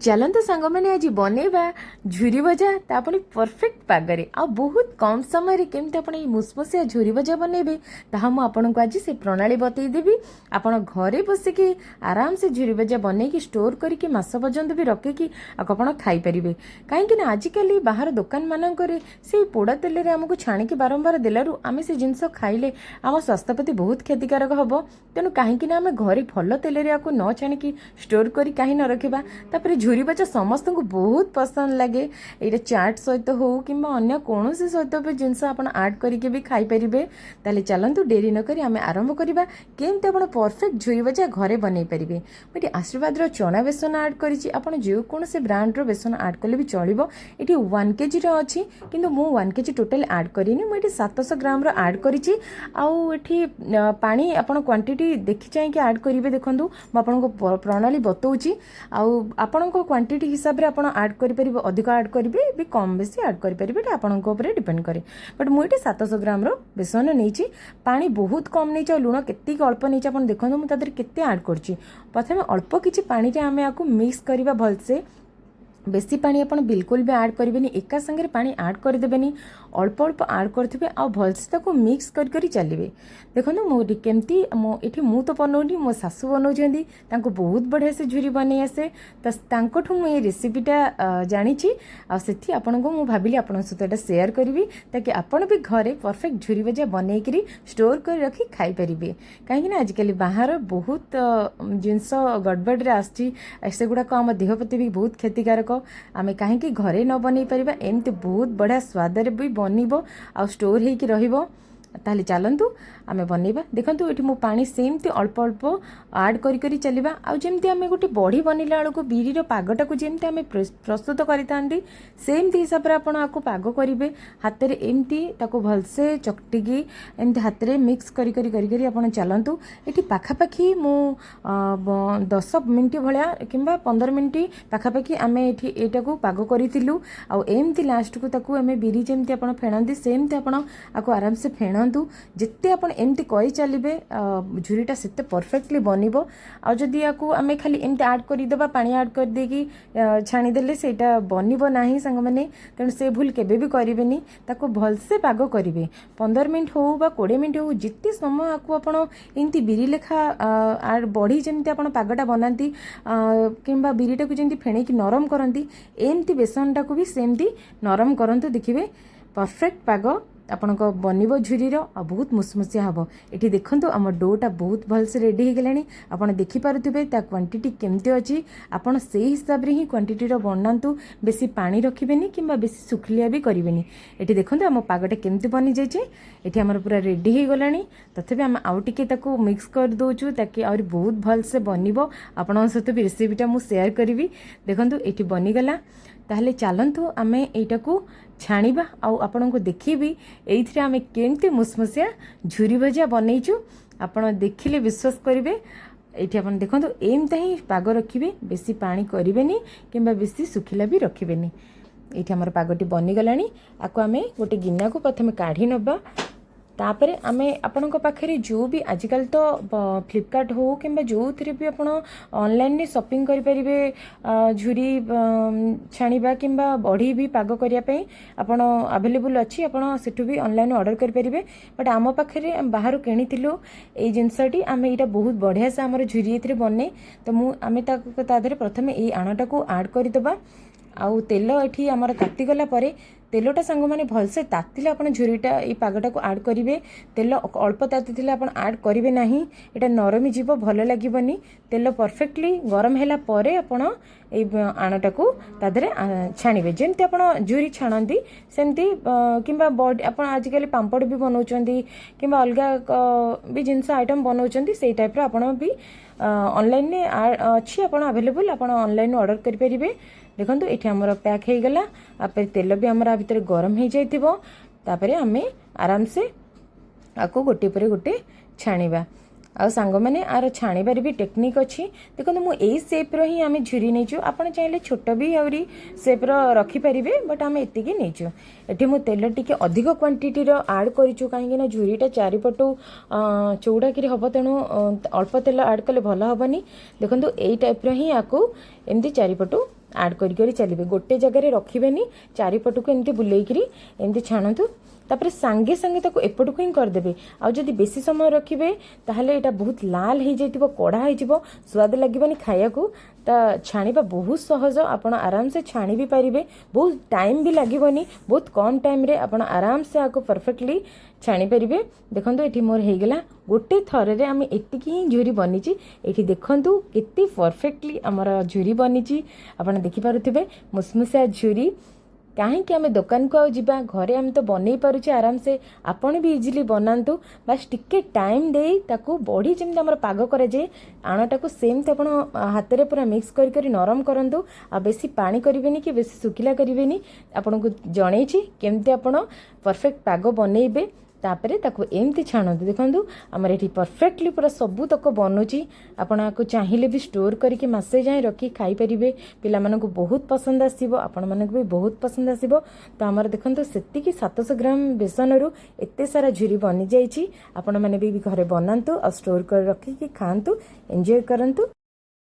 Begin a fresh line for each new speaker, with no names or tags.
चलते सांग मैंने आज बनैबा झुरी भजा तापणी परफेक्ट पागरे आ बहुत कम समय केमती आप मुसमुसिया झुरी भजा बनैबे ताहा मु आपनको आज से प्रणाली बतईदेवी। आपण घरे बसिकी आराम से झुरी भजा बनैकी स्टोर करके मास पर्यंत भी रखिकी आपण खाई परिबे। कहीं आजिकल बाहर दुकान मानकर से पोड़ा तेल रे हमको छाणिकी बारंबार देलारू आमे से जिनस खाइले आम स्वास्थ्य प्रति बहुत क्षतिकारक हम। तेणु कहीं आम घरे भल तेल रे आपको न छाणिकी स्टोर करी कहीं न रखिबा। तापर झुरी भजा समस्त को बहुत पसंद लगे। ये चाट सहित हो कि अन्य कौन सहित भी जिनस आप आड करके भी खाई परिबे। ताले चलतु डेरी न करी आमे आरंभ करबा केमती आप परफेक्ट झुरी भजा घरे बनई पारिबे। मुझे आशीर्वाद चना बेसन आड करी आपण जो कौन से ब्रांड रो बेसन आड कले भी चलिबो। ये 1 kg रो अछि किंतु मु 1 kg टोटल आड करिनी। मुझे 700 ग्राम रो आड करिछि। आउ एठी पानी आपण क्वांटिटी देखि चाहि कि आड करिवे। देखंतु मु आपनको प्रणाली बतौछि। आउ आपनको क्वांटिटी हिसाब रे आपण आड करि परिबो। अधिक आड करिवे भी कम बेसी आड करि परिबे एटा आपनको ऊपर डिपेंड करे। बट मु एठी 700 ग्राम रो बेसन नेछि। पानी बहुत कम नेछि और लूण केति अल्प नेछि। आपण देखंतु मु तादर केते आड करछि। प्रथमे अल्प किछि पानी रे आमे आकु मिक्स करिबा भलसे। बेसी पानी आप बिल्कुल भी आड करेंगे। एका संगे पानी आड करदेवेनि अल्प अल्प आड करेंगे आ भलसे ताको मिक्स करी चलिए। देखो मुझे केमती ये मु तो बनाऊनी मो सासू बनाऊँगी बहुत बढ़िया से झुरी बन आसे। तो मुझे रेसिपीटा जानी आती आपन को मुझे भाविली आप सहित सेयार करी ताकि आपड़ भी घरे परफेक्ट झुरी भजा बनईकरी स्टोर कर रखी खाई पारे। कहीं आजिकल बाहर बहुत जिनस गड़बड़ आसगुड़ाक आम देह प्रति भी बहुत क्षतिकारक। आमे कहीं घरे न बनई पारिबा एमती बहुत बढ़िया स्वाद भी बनइबो आ स्टोर होइकी रहिबो। ताले चलतु आमे बनइबा। देखंतु एठी मु पानी सेमती अल्प अल्प आड करी करी चलिबा। आ जेमती आमे गोटे बड़ी बनिला बेलू बिरीर पागटा को जेमती आमे प्रस्तुत करितांती सेमती हिसाब रे आपण आको पाग करिवे। हाथ रे एमती ताको भलसे चकटिकी एमती हाथ रे मिक्स करी करी करी करी आपण चलतु। एठी पाखापाखी मु 10 मिनिट भलिया किंबा 15 मिनिट पाखापाखी आमे एठी एटा को पाग करितिलु। आ एमती लास्ट को ताको आमे बिरी जेमती आपण फेणंती सेमती आपण आको आराम से फेणंतु। जिते आपण एमती कई चलिए झुरीटा सेते परफेक्टली बनइबो। आ जदि याकू आमे खाली एमती आड करि देबा पानी आड कर देकी छाणी देले सेटा बनिबो नाही संग माने। तेणु से भूल केबे भी करिवेनी। ताको भलसे पाग करिवे 15 मिनिट हो बा 20 मिनिट हो जिते समय आकू आपण एमती बिरी लेखा आड बढी जेमती आपण पागटा बनांती किंबा बिरीटा को जेमती फेणेकी नरम करंती एमती बेसनटा को भी सेमती नरम करंतु। देखिबे परफेक्ट पाग आपणक बनइबो झुरीर आ बहुत मुसमुसिया हम। ये देखंतु आम डोटा बहुत भलसे रेडी हो गलानी। आपण देखि पारुथिबे ता क्वांटिटी केमती अछि। आपण से हिसाब रे ही क्वांटिटी रो बनांतु। बेसी पानी रखिबेनी किंबा बेसी सुखलिया भी करिवेनी। ये देखंतु आम पागटा केमती बनि जाइछे। एठी हमर पूरा रेडी हो गलानी। तथबे हम आउ टिके ताको मिक्स कर दोचु ताकि और बहुत भलसे बनिबो। आपण सहित भी रेसिपीटा मु शेयर करिवि। देखंतु एठी बनि गला। ताहले चलंतु आमे एटा को छाणीबा आउ आपनको देखिबी एइथरे आमे केमती मुसमुसिया झुरी भजा बनैछु। आपण देखिले विश्वास करिवे। एठी आपण देखंतु एमता ही पाग रखिबे। बेसी पानी करिवेनी किंबा बेसी सुखिला भी रखिवेनी। एठी हमर पागटी बनि गलानी। आको आमे गोटे गिन्ना को प्रथमे काढी नबा। तापरे आमे आपणको पाखरे जो भी आजिकल तो फ्लिपकार्ट हो किंबा जो थरे भी आपण ऑनलाइन ने शॉपिंग करि परिबे झुरी छाणीबा किंबा बढी भी पाग करिया पई आपण अवेलेबल अछि। आपण सेठु भी ऑनलाइन ऑर्डर करि परिबे। बट आम पाखरे बाहर किनिथिलु ए जिंसटी आमे एटा बहुत बढ़िया से हमर झुरी एथरे बने। तो मु आमे तादरे प्रथमे ए आणाटा को ऐड करि दबा। आउ तेल एठी हमर ताती गला परे तेलटा सांग माने भलसे तातिले आपण झुरीटा ए पागटा को ऐड करिवे। तेल अल्प ताती थिले आपण ऐड करिवे नाही। एटा नरमी जीव भल लागिबनी। तेल परफेक्टली गरम हैला परे आपण ए आणाटा को तादरे छाणीवे। जेमती आपण झुरी छाणंती सेमती किंबा बॉडी आपण आजिकल पांपड़ भी बनाउचंदी किंबा अलगा भी जिंस आइटम बनाउचंदी सेई टाइप रो आपण भी ऑनलाइन ने अछि। आपण अवेलेबल आपण ऑनलाइन ऑर्डर करि परिबे। देखंतु एठी हमर पैक हे गला। आपरे तेल भी हमरा भीतर गरम हे जाइतिबो। तापरे हमें आराम से आको गोटे परे गोटे छाणीबा। आ सांग माने आर छाणीबार भी टेक्निक अछि। देखो मु एई शेप रो ही आमे झुरी नेचु। आपण चाहिले छोट भी आउरी शेप रो रखी परिबे। बट आमे एतिकी नेचु। एठी मु तेल टिके अधिक क्वांटिटी रो ऐड करिचु काहेकि ना झुरीटा चारिपटु चौड़ा किरी हबो। तेणु अल्प तेल ऐड कले भल हबनी। देखंतु एई टाइप रो ही आको एमती चारिपटु ଆଡ୍ କରି ଚାଲିବେ। गोटे जगह रखिबेनी, चारिपटକୁ एमती बुलेइकरी एमती छाणतु। तापर सांगे सांगे ताको एपटକୁ ही करदेबे। आ जदि बेसी समय रखिबे ताहले एटा बहुत लाल हो जाइतिबो, कड़ा हो स्वाद लगिबनी खाइयाकू। ता छाणीबा बहुत सहज, आपण आराम से छाणी भी पारिबे, बहुत टाइम भी लागिबनी, बहुत कम टाइम रे आपण आराम से आको परफेक्टली छाणी पारिबे। देखंतु एठी मोर हे गेला गोटे थरे रे आमे एतिकी ही झुरी बनिची। एठी देखंतु केते परफेक्टली हमर झुरी बनिची, आपण देखि पारुथिबे मुसमुसिया झुरी। कहीं आम दुकान को आवा घरे आम तो बन पारे आराम से, आपण भी इजिली बनातु। बास टिके टाइम दे ताकू बड़ी जमी आम पाग कराए आणटा को सेमती आप हाथ में पूरा मिक्स कर नरम करूँ। आ बेसी पानी करेनि कि बेसी सुखिला करेनि, आपन को जन केमती आप परफेक्ट पाग बनइबे। तापरे ताको एमती छाणतु। देखंतु हमर एठी परफेक्टली पूरा सबु तक बनुची। आपण आको चाहिए भी स्टोर करके मासे जाए रखी खाई परिबे। पिला मानन को बहुत पसंद आसीबो, आपण मानन को भी बहुत पसंद आसीबो। तो हमर देखंतु सेति की 700 ग्राम बेसन रु एते सारा झुरी बनि जाईची। आपण माने भी घरे बनांतु और स्टोर कर रखी कि खांतु, एंजॉय करंतु।